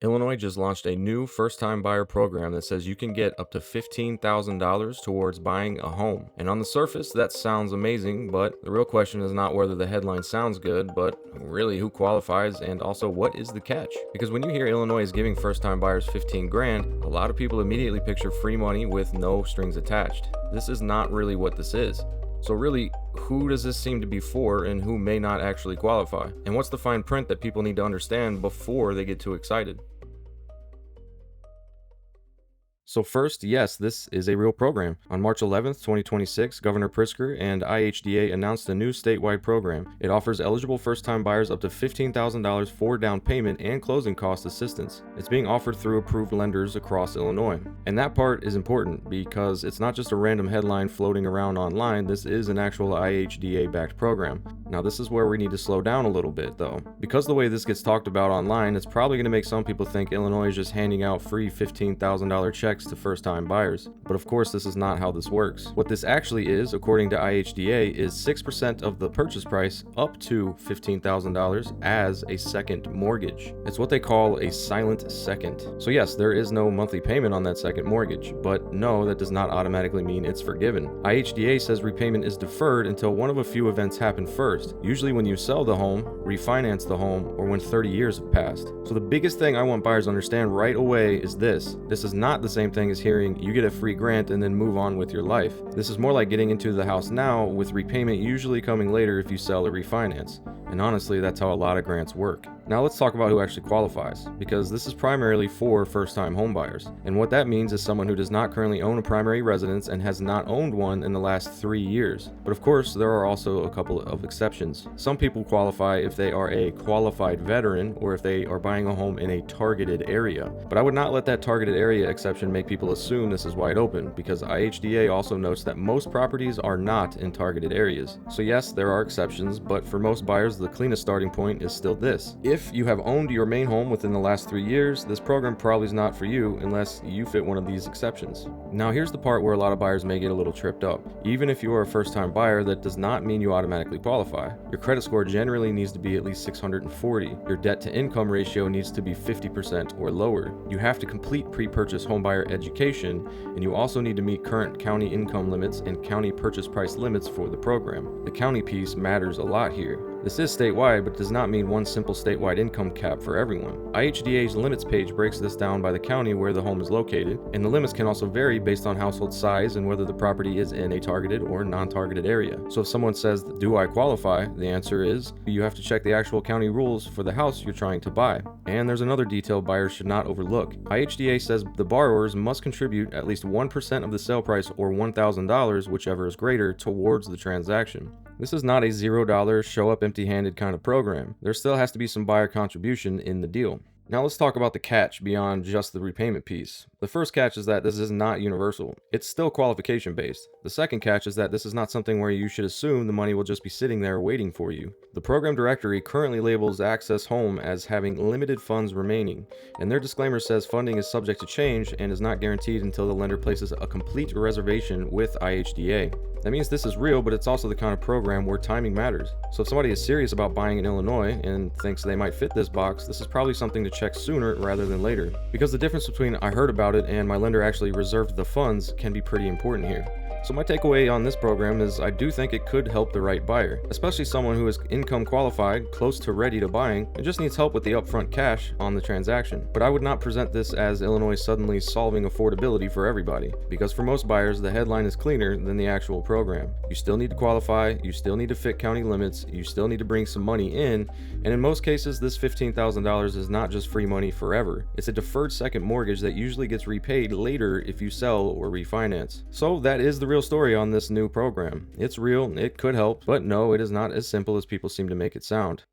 Illinois just launched a new first-time buyer program that says you can get up to $15,000 towards buying a home. And on the surface, that sounds amazing, but the real question is not whether the headline sounds good, but really who qualifies and also what is the catch? Because when you hear Illinois is giving first-time buyers 15 grand, a lot of people immediately picture free money with no strings attached. This is not really what this is. So really, who does this seem to be for and who may not actually qualify? And what's the fine print that people need to understand before they get too excited? So first, yes, this is a real program. On March 11th, 2026, Governor Pritzker and IHDA announced a new statewide program. It offers eligible first-time buyers up to $15,000 for down payment and closing cost assistance. It's being offered through approved lenders across Illinois. And that part is important because it's not just a random headline floating around online. This is an actual IHDA-backed program. Now, this is where we need to slow down a little bit, though. Because the way this gets talked about online, it's probably going to make some people think Illinois is just handing out free $15,000 checks to first-time buyers. But of course, this is not how this works. What this actually is, according to IHDA, is 6% of the purchase price up to $15,000 as a second mortgage. It's what they call a silent second. So yes, there is no monthly payment on that second mortgage, but no, that does not automatically mean it's forgiven. IHDA says repayment is deferred until one of a few events happen first, usually when you sell the home, refinance the home, or when 30 years have passed. So the biggest thing I want buyers to understand right away is this. This is not the same thing as hearing you get a free grant and then move on with your life. This is more like getting into the house now, with repayment usually coming later if you sell or refinance. And honestly, that's how a lot of grants work. Now let's talk about who actually qualifies, because this is primarily for first-time homebuyers. And what that means is someone who does not currently own a primary residence and has not owned one in the last 3 years. But of course, there are also a couple of exceptions. Some people qualify if they are a qualified veteran or if they are buying a home in a targeted area. But I would not let that targeted area exception make people assume this is wide open, because IHDA also notes that most properties are not in targeted areas. So yes, there are exceptions, but for most buyers, the cleanest starting point is still this. If you have owned your main home within the last 3 years, this program probably is not for you unless you fit one of these exceptions. Now here's the part where a lot of buyers may get a little tripped up. Even if you are a first-time buyer, that does not mean you automatically qualify. Your credit score generally needs to be at least 640. Your debt-to-income ratio needs to be 50% or lower. You have to complete pre-purchase homebuyer education, and you also need to meet current county income limits and county purchase price limits for the program. The county piece matters a lot here. This is statewide, but does not mean one simple statewide income cap for everyone. IHDA's limits page breaks this down by the county where the home is located, and the limits can also vary based on household size and whether the property is in a targeted or non-targeted area. So if someone says, "Do I qualify?" the answer is, you have to check the actual county rules for the house you're trying to buy. And there's another detail buyers should not overlook. IHDA says the borrowers must contribute at least 1% of the sale price or $1,000, whichever is greater, towards the transaction. This is not a $0 show up empty-handed kind of program. There still has to be some buyer contribution in the deal. Now let's talk about the catch beyond just the repayment piece. The first catch is that this is not universal. It's still qualification based. The second catch is that this is not something where you should assume the money will just be sitting there waiting for you. The program directory currently labels IHDAccess Home as having limited funds remaining, and their disclaimer says funding is subject to change and is not guaranteed until the lender places a complete reservation with IHDA. That means this is real, but it's also the kind of program where timing matters. So if somebody is serious about buying in Illinois and thinks they might fit this box, this is probably something to check sooner rather than later. Because the difference between "I heard about it" and "my lender actually reserved the funds" can be pretty important here. So my takeaway on this program is I do think it could help the right buyer, especially someone who is income qualified, close to ready to buying, and just needs help with the upfront cash on the transaction. But I would not present this as Illinois suddenly solving affordability for everybody, because for most buyers, the headline is cleaner than the actual program. You still need to qualify, you still need to fit county limits, you still need to bring some money in, and in most cases, this $15,000 is not just free money forever. It's a deferred second mortgage that usually gets repaid later if you sell or refinance. So that is the real story on this new program. It's real, it could help, but no, it is not as simple as people seem to make it sound.